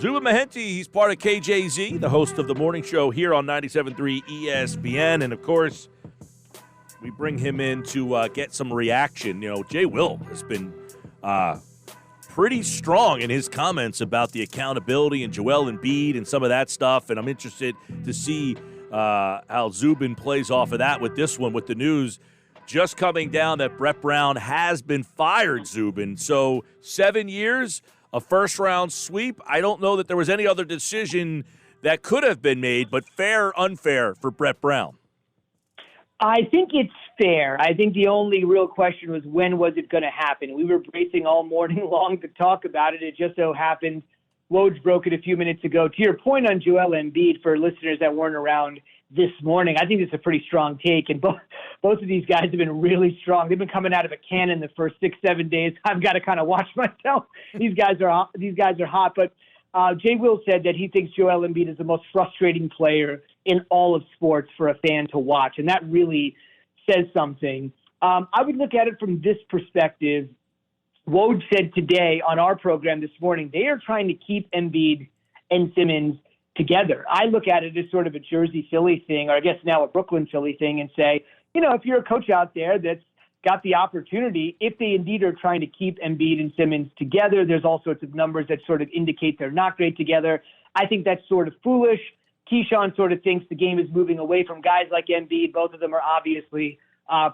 Zubin Mehenti, he's part of KJZ, the host of the morning show here on 97.3 ESPN. And, of course, we bring him in to get some reaction. You know, Jay Will has been pretty strong in his comments about the accountability and Joel Embiid and some of that stuff. And I'm interested to see how Zubin plays off of that with this one, with the news just coming down that Brett Brown has been fired, Zubin. So 7 years, a first-round sweep. I don't know that there was any other decision that could have been made, but fair, unfair for Brett Brown. I think it's fair. I think the only real question was, when was it going to happen? We were bracing all morning long to talk about it. It just so happened Woj broke it a few minutes ago. To your point on Joel Embiid, for listeners that weren't around this morning, I think it's a pretty strong take, and both of these guys have been really strong. They've been coming out of a cannon the first 6-7 days. I've got to kind of watch myself. These guys are hot. But Jay Will said that he thinks Joel Embiid is the most frustrating player in all of sports for a fan to watch, and that really says something. I would look at it from this perspective. Woj said today on our program this morning, they are trying to keep Embiid and Simmons together. I look at it as sort of a Jersey Philly thing, or I guess now a Brooklyn Philly thing, and say, you know, if you're a coach out there that's got the opportunity, if they indeed are trying to keep Embiid and Simmons together, there's all sorts of numbers that sort of indicate they're not great together. I think that's sort of foolish. Keyshawn sort of thinks the game is moving away from guys like Embiid. Both of them are obviously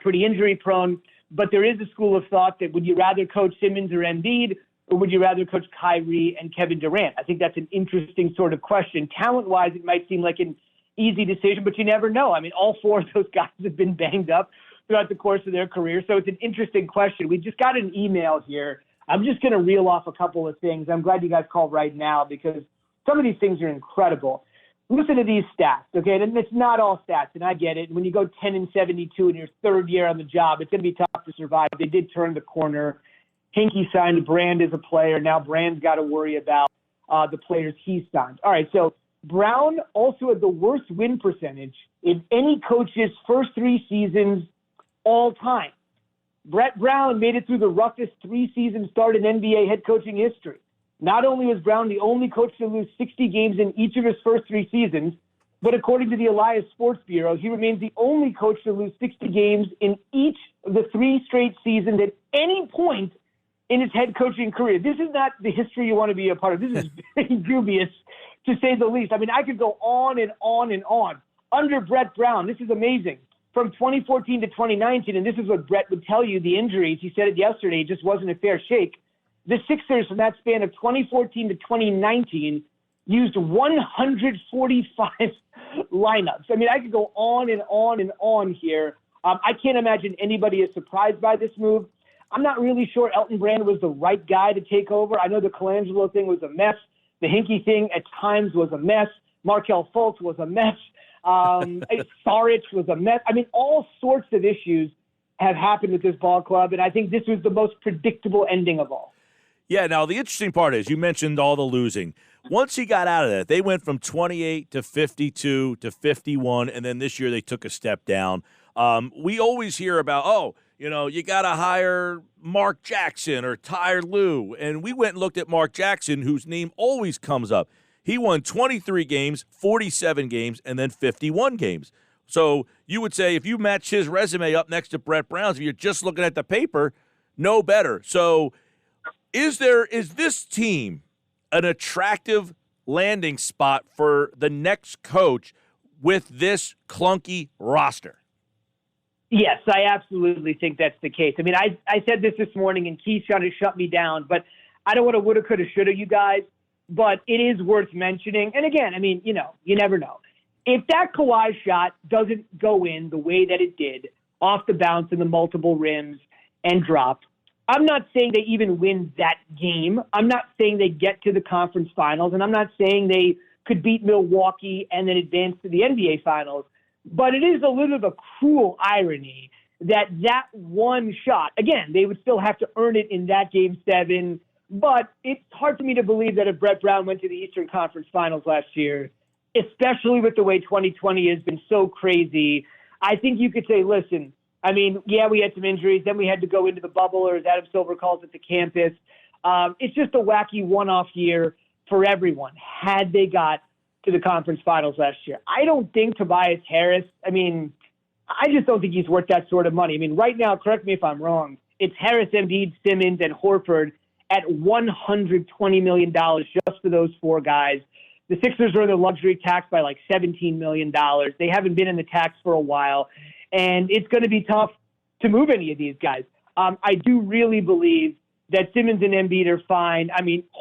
pretty injury prone, but there is a school of thought that would you rather coach Simmons or Embiid, or would you rather coach Kyrie and Kevin Durant? I think that's an interesting sort of question. Talent-wise, it might seem like an easy decision, but you never know. I mean, all four of those guys have been banged up throughout the course of their career, so it's an interesting question. We just got an email here. I'm just going to reel off a couple of things. I'm glad you guys called right now because some of these things are incredible. Listen to these stats, okay? And it's not all stats, and I get it. When you go 10-72 in your third year on the job, it's going to be tough to survive. They did turn the corner. Hinkie signed Brand as a player. Now Brand's got to worry about the players he signed. All right, so Brown also had the worst win percentage in any coach's first 3 seasons all time. Brett Brown made it through the roughest 3-season start in NBA head coaching history. Not only was Brown the only coach to lose 60 games in each of his first 3 seasons, but according to the Elias Sports Bureau, he remains the only coach to lose 60 games in each of the 3 straight seasons at any point in his head coaching career. This is not the history you want to be a part of. This is very dubious, to say the least. I mean, I could go on and on and on. Under Brett Brown, this is amazing. From 2014 to 2019, and this is what Brett would tell you, the injuries, he said it yesterday, it just wasn't a fair shake. The Sixers from that span of 2014 to 2019 used 145 lineups. I mean, I could go on and on and on here. I can't imagine anybody is surprised by this move. I'm not really sure Elton Brand was the right guy to take over. I know the Colangelo thing was a mess. The Hinkie thing at times was a mess. Markelle Fultz was a mess. Saric was a mess. I mean, all sorts of issues have happened with this ball club, and I think this was the most predictable ending of all. Yeah, now the interesting part is you mentioned all the losing. Once he got out of that, they went from 28 to 52 to 51, and then this year they took a step down. We always hear about, you got to hire Mark Jackson or Tyler Lue. And we went and looked at Mark Jackson, whose name always comes up. He won 23 games, 47 games, and then 51 games. So you would say if you match his resume up next to Brett Brown's, if you're just looking at the paper, no better. So is this team an attractive landing spot for the next coach with this clunky roster? Yes, I absolutely think that's the case. I mean, I said this morning, and Keyshawn has shut me down, but I don't want to woulda, coulda, shoulda, you guys, but it is worth mentioning. And again, I mean, you never know. If that Kawhi shot doesn't go in the way that it did, off the bounce and the multiple rims and dropped, I'm not saying they even win that game. I'm not saying they get to the conference finals, and I'm not saying they could beat Milwaukee and then advance to the NBA finals. But it is a little bit of a cruel irony that one shot, again, they would still have to earn it in that Game 7, but it's hard for me to believe that if Brett Brown went to the Eastern Conference Finals last year, especially with the way 2020 has been so crazy, I think you could say, listen, I mean, yeah, we had some injuries, then we had to go into the bubble, or as Adam Silver calls it, the campus. It's just a wacky one-off year. for everyone had they got to the conference finals last year. I don't think Tobias Harris, I just don't think he's worth that sort of money. Right now, correct me if I'm wrong, it's Harris, Embiid, Simmons, and Horford at $120 million just for those four guys. The Sixers are in the luxury tax by like $17 million. They haven't been in the tax for a while, and it's going to be tough to move any of these guys. I do really believe that Simmons and Embiid are fine.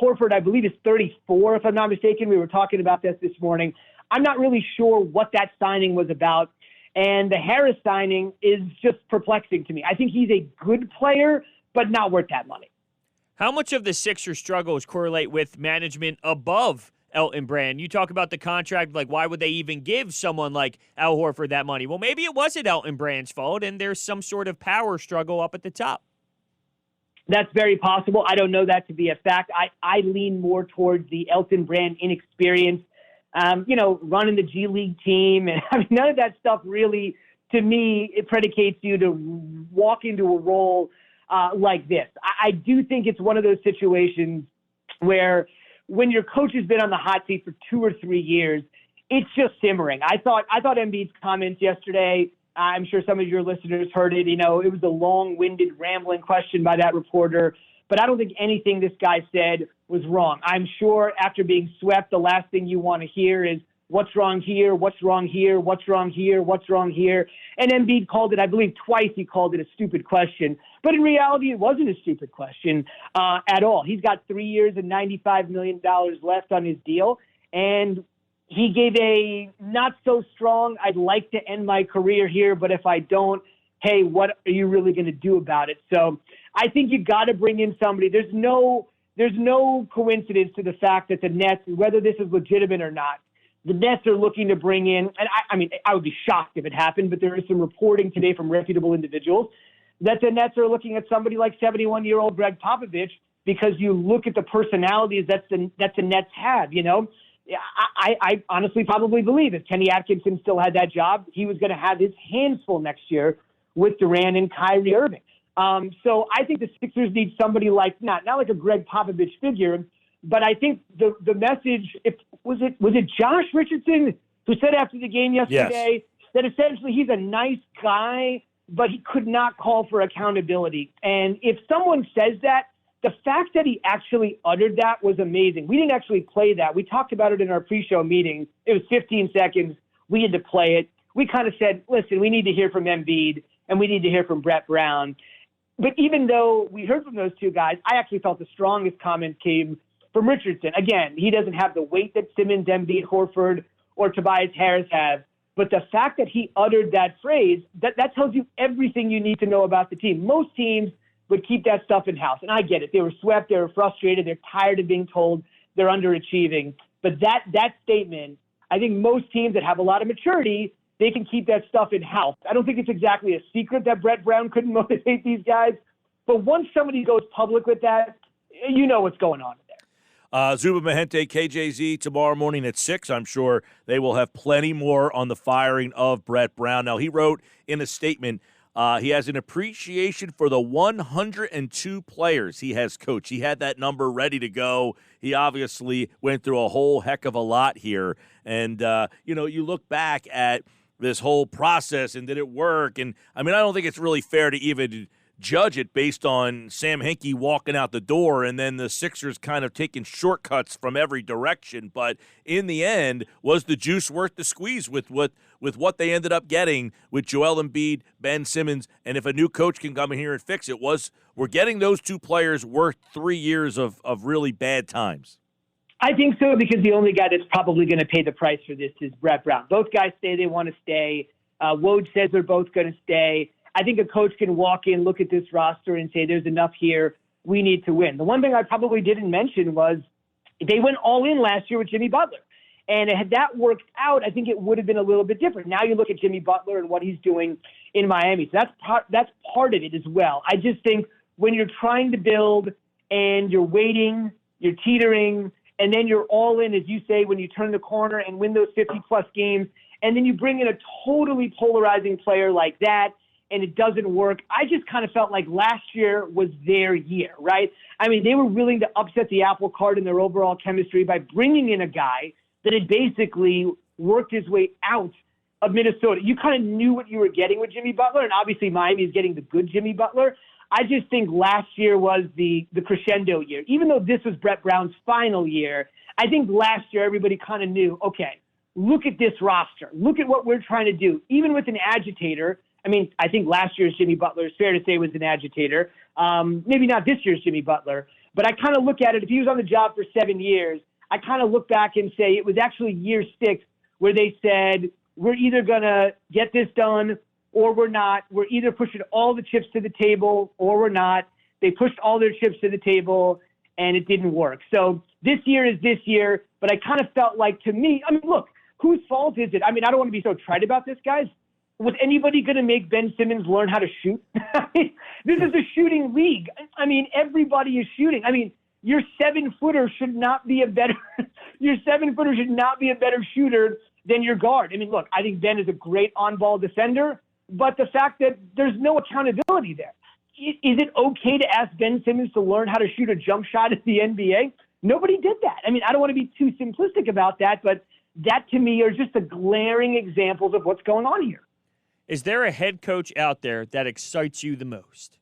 Horford, I believe, is 34, if I'm not mistaken. We were talking about this morning. I'm not really sure what that signing was about. And the Harris signing is just perplexing to me. I think he's a good player, but not worth that money. How much of the Sixers' struggles correlate with management above Elton Brand? You talk about the contract, like why would they even give someone like Al Horford that money? Well, maybe it wasn't Elton Brand's fault, and there's some sort of power struggle up at the top. That's very possible. I don't know that to be a fact. I lean more towards the Elton Brand inexperience. Running the G League team. And none of that stuff really, to me, it predicates you to walk into a role like this. I do think it's one of those situations where when your coach has been on the hot seat for 2 or 3 years, it's just simmering. I thought Embiid's comments yesterday, I'm sure some of your listeners heard it. It was a long-winded, rambling question by that reporter. But I don't think anything this guy said was wrong. I'm sure after being swept, the last thing you want to hear is, what's wrong here, what's wrong here, what's wrong here, what's wrong here. And Embiid called it, I believe twice he called it a stupid question. But in reality, it wasn't a stupid question at all. He's got 3 years and $95 million left on his deal. And he gave a not so strong, I'd like to end my career here, but if I don't, hey, what are you really going to do about it? So I think you got to bring in somebody. There's no coincidence to the fact that the Nets, whether this is legitimate or not, the Nets are looking to bring in, and I would be shocked if it happened, but there is some reporting today from reputable individuals that the Nets are looking at somebody like 71-year-old Greg Popovich, because you look at the personalities that the Nets have, I honestly probably believe if Kenny Atkinson still had that job, he was going to have his hands full next year with Durant and Kyrie Irving. So I think the Sixers need somebody like, not like a Greg Popovich figure, but I think the message, was it Josh Richardson who said after the game yesterday that essentially he's a nice guy, but he could not call for accountability. And if someone says that, the fact that he actually uttered that was amazing. We didn't actually play that. We talked about it in our pre-show meeting. It was 15 seconds. We had to play it. We kind of said, listen, we need to hear from Embiid and we need to hear from Brett Brown. But even though we heard from those two guys, I actually felt the strongest comment came from Richardson. Again, he doesn't have the weight that Simmons, Embiid, Horford, or Tobias Harris have. But the fact that he uttered that phrase, that tells you everything you need to know about the team. Most teams would keep that stuff in-house. And I get it. They were swept. They were frustrated. They're tired of being told they're underachieving. But that statement, I think most teams that have a lot of maturity, they can keep that stuff in-house. I don't think it's exactly a secret that Brett Brown couldn't motivate these guys. But once somebody goes public with that, you know what's going on there. Zubin Mehenti, KJZ, tomorrow morning at 6. I'm sure they will have plenty more on the firing of Brett Brown. Now, he wrote in a statement, he has an appreciation for the 102 players he has coached. He had that number ready to go. He obviously went through a whole heck of a lot here. And, you look back at this whole process and did it work? And, I don't think it's really fair to even judge it based on Sam Hinkie walking out the door and then the Sixers kind of taking shortcuts from every direction. But in the end, was the juice worth the squeeze with what they ended up getting with Joel Embiid, Ben Simmons, and if a new coach can come in here and fix it, we're getting those two players worth 3 years of really bad times? I think so, because the only guy that's probably going to pay the price for this is Brett Brown. Both guys say they want to stay. Woj says they're both going to stay. I think a coach can walk in, look at this roster, and say there's enough here. We need to win. The one thing I probably didn't mention was they went all in last year with Jimmy Butler. And had that worked out, I think it would have been a little bit different. Now you look at Jimmy Butler and what he's doing in Miami. So that's part of it as well. I just think when you're trying to build and you're waiting, you're teetering, and then you're all in, as you say, when you turn the corner and win those 50-plus games, and then you bring in a totally polarizing player like that, and it doesn't work. I just kind of felt like last year was their year, right? I mean, they were willing to upset the apple cart in their overall chemistry by bringing in a guy that had basically worked his way out of Minnesota. You kind of knew what you were getting with Jimmy Butler, and obviously Miami is getting the good Jimmy Butler. I just think last year was the crescendo year. Even though this was Brett Brown's final year, I think last year everybody kind of knew, okay, look at this roster. Look at what we're trying to do. Even with an agitator, I mean, I think last year's Jimmy Butler, it's fair to say, was an agitator. Maybe not this year's Jimmy Butler, but I kind of look at it, if he was on the job for 7 years, I kind of look back and say it was actually year 6 where they said, we're either going to get this done or we're not. We're either pushing all the chips to the table or we're not. They pushed all their chips to the table, and it didn't work. So this year is this year, but I kind of felt like, to me, I mean, look, whose fault is it? I mean, I don't want to be so trite about this, guys. Was anybody going to make Ben Simmons learn how to shoot? This is a shooting league. I mean, everybody is shooting. I mean, your 7-footer should not be a better shooter than your guard. I mean, look, I think Ben is a great on-ball defender, but the fact that there's no accountability there. Is it okay to ask Ben Simmons to learn how to shoot a jump shot at the NBA? Nobody did that. I mean, I don't want to be too simplistic about that, but that to me are just the glaring examples of what's going on here. Is there a head coach out there that excites you the most?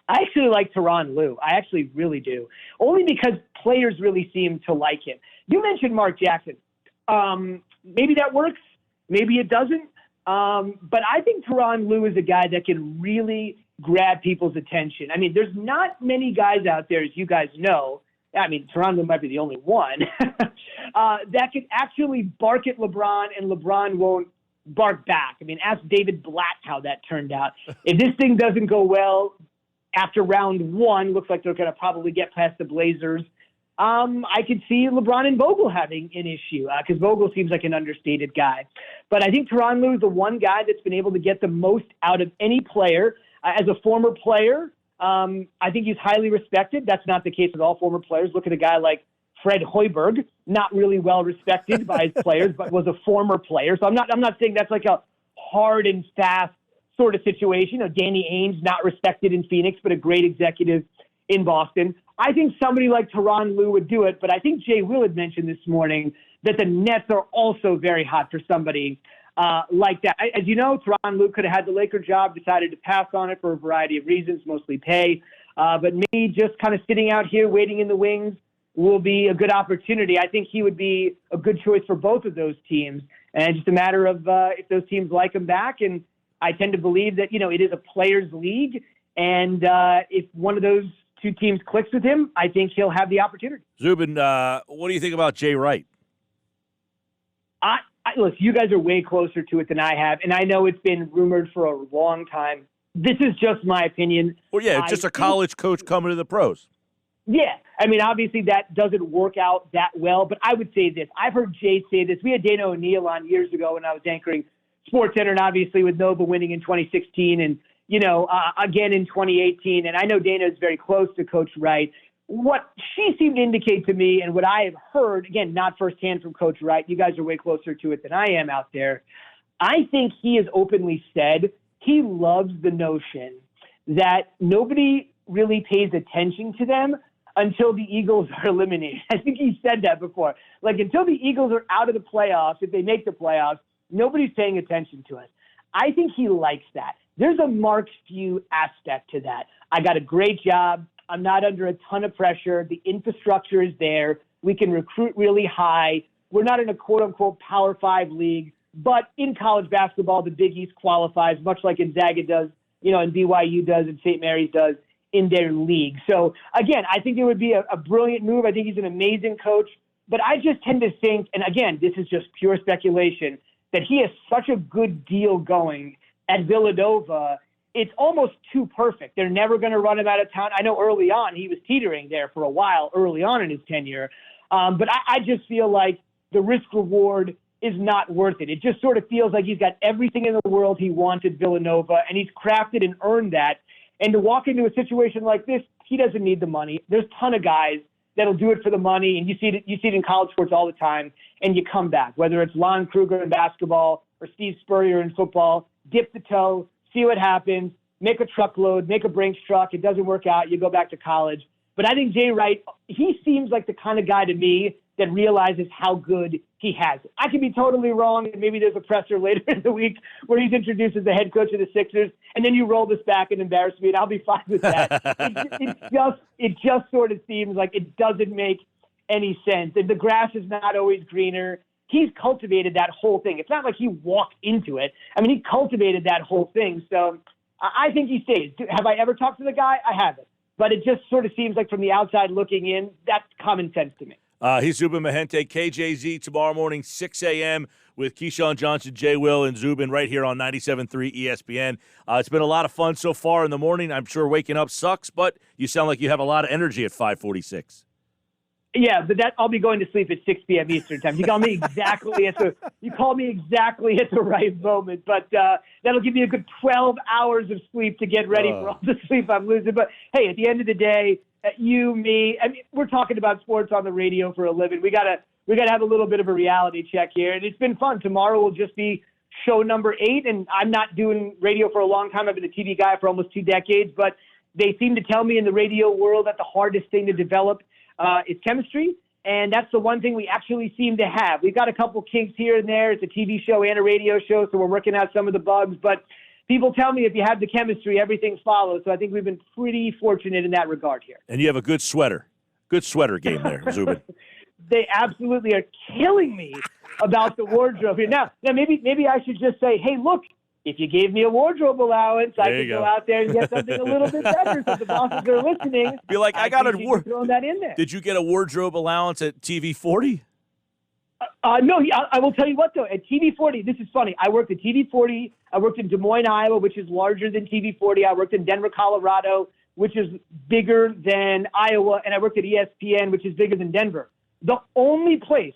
I actually like Tyronn Lue. I actually really do. Only because players really seem to like him. You mentioned Mark Jackson. Maybe that works. Maybe it doesn't. But I think Tyronn Lue is a guy that can really grab people's attention. I mean, there's not many guys out there, as you guys know. I mean, Tyronn Lue might be the only one that can actually bark at LeBron and LeBron won't bark back. I mean, ask David Blatt how that turned out. If this thing doesn't go well after round 1, looks like they're going to probably get past the Blazers. I could see LeBron and Vogel having an issue because Vogel seems like an understated guy. But I think Tyronn Lue is the one guy that's been able to get the most out of any player. As a former player, I think he's highly respected. That's not the case with all former players. Look at a guy like Fred Hoiberg, not really well respected by his players, but was a former player. So I'm not saying that's like a hard and fast sort of situation. You know, Danny Ainge, not respected in Phoenix, but a great executive in Boston. I think somebody like Tyronn Lue would do it, but I think Jay Will had mentioned this morning that the Nets are also very hot for somebody like that. As you know, Tyronn Lue could have had the Laker job, decided to pass on it for a variety of reasons, mostly pay. But me just kind of sitting out here waiting in the wings will be a good opportunity. I think he would be a good choice for both of those teams. And just a matter of if those teams like him back. And I tend to believe that, you know, it is a players' league. And if one of those two teams clicks with him, I think he'll have the opportunity. Zubin, what do you think about Jay Wright? Look, you guys are way closer to it than I have, and I know it's been rumored for a long time. This is just my opinion. Well, yeah, it's just a college coach coming to the pros. Yeah. I mean, obviously that doesn't work out that well, but I would say this. I've heard Jay say this. We had Dana O'Neill on years ago when I was anchoring SportsCenter, and obviously with Nova winning in 2016 and, you know, again in 2018. And I know Dana is very close to Coach Wright. What she seemed to indicate to me and what I have heard, again, not firsthand from Coach Wright, you guys are way closer to it than I am out there. I think he has openly said he loves the notion that nobody really pays attention to them until the Eagles are eliminated. I think he said that before. Like, until the Eagles are out of the playoffs, if they make the playoffs, nobody's paying attention to us. I think he likes that. There's a Mark Few aspect to that. I got a great job. I'm not under a ton of pressure. The infrastructure is there. We can recruit really high. We're not in a quote-unquote Power 5 league, but in college basketball, the Big East qualifies, much like Gonzaga does, you know, and BYU does and St. Mary's does in their league. So, again, I think it would be a brilliant move. I think he's an amazing coach. But I just tend to think, and again, this is just pure speculation, that he has such a good deal going at Villanova. It's almost too perfect. They're never going to run him out of town. I know early on he was teetering there for a while early on in his tenure. But I just feel like the risk-reward is not worth it. It just sort of feels like he's got everything in the world he wanted Villanova, and he's crafted and earned that. And to walk into a situation like this, he doesn't need the money. There's a ton of guys that'll do it for the money, and you see it in college sports all the time, and you come back, whether it's Lon Kruger in basketball or Steve Spurrier in football, dip the toe, see what happens, make a truckload, make a Brinks truck. It doesn't work out. You go back to college. But I think Jay Wright, he seems like the kind of guy to me that realizes how good he has it. I could be totally wrong, and maybe there's a presser later in the week where he's introduced as the head coach of the Sixers, and then you roll this back and embarrass me, and I'll be fine with that. it just sort of seems like it doesn't make any sense. And the grass is not always greener. He's cultivated that whole thing. It's not like he walked into it. I mean, he cultivated that whole thing. So I think he stays. Have I ever talked to the guy? I haven't. But it just sort of seems like from the outside looking in, that's common sense to me. He's Zubin Mehenti, KJZ, tomorrow morning, 6 a.m. with Keyshawn Johnson, Jay Will, and Zubin right here on 97.3 ESPN. It's been a lot of fun so far in the morning. I'm sure waking up sucks, but you sound like you have a lot of energy at 5:46. Yeah, but I'll be going to sleep at 6 p.m. Eastern time. You call me exactly at the right moment. But that'll give me a good 12 hours of sleep to get ready for all the sleep I'm losing. But hey, at the end of the day, you, me, I mean, we're talking about sports on the radio for a living. We gotta have a little bit of a reality check here, and it's been fun. Tomorrow will just be show number 8, and I'm not doing radio for a long time. I've been a TV guy for almost 2 decades, but they seem to tell me in the radio world that the hardest thing to develop is chemistry, and that's the one thing we actually seem to have. We've got a couple kinks here and there. It's a TV show and a radio show, so we're working out some of the bugs, but people tell me if you have the chemistry, everything follows, so I think we've been pretty fortunate in that regard here. And you have a good sweater game there, Zubin. They absolutely are killing me about the wardrobe here. Now maybe I should just say, hey, look, if you gave me a wardrobe allowance, I could go out there and get something a little bit better. So the bosses are listening. Be like, I got throwing that in there. Did you get a wardrobe allowance at TV 40? No, I will tell you what, though. At TV 40, this is funny. I worked at TV 40. I worked in Des Moines, Iowa, which is larger than TV 40. I worked in Denver, Colorado, which is bigger than Iowa. And I worked at ESPN, which is bigger than Denver. The only place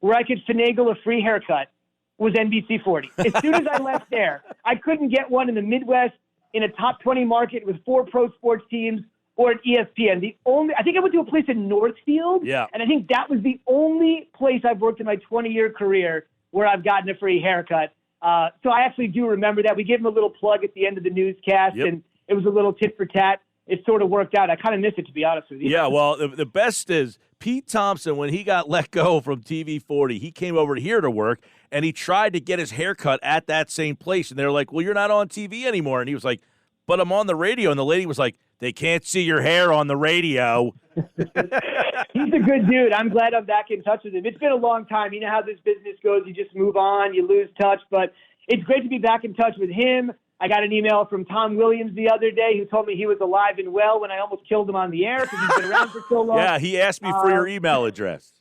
where I could finagle a free haircut was NBC 40. As soon as I left there, I couldn't get one in the Midwest in a top 20 market with 4 pro sports teams or at ESPN. I think I went to a place in Northfield, and I think that was the only place I've worked in my 20-year career where I've gotten a free haircut. So I actually do remember that. We gave him a little plug at the end of the newscast, and it was a little tit for tat. It sort of worked out. I kind of miss it, to be honest with you. Yeah, well, the best is Pete Thompson, when he got let go from TV 40, he came over here to work, and he tried to get his haircut at that same place. And they're like, well, you're not on TV anymore. And he was like, but I'm on the radio. And the lady was like, they can't see your hair on the radio. He's a good dude. I'm glad I'm back in touch with him. It's been a long time. You know how this business goes. You just move on. You lose touch. But it's great to be back in touch with him. I got an email from Tom Williams the other day who told me he was alive and well when I almost killed him on the air because he's been around for so long. Yeah, he asked me for your email address.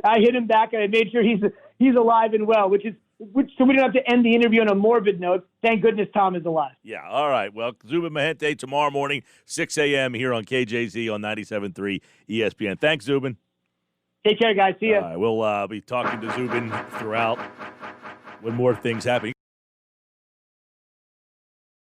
I hit him back and I made sure he's alive and well, so we don't have to end the interview on a morbid note. Thank goodness Tom is alive. Yeah, all right. Well, Zubin Mehenti tomorrow morning, 6 a.m. here on KJZ on 97.3 ESPN. Thanks, Zubin. Take care, guys. See ya. We'll be talking to Zubin throughout when more things happen.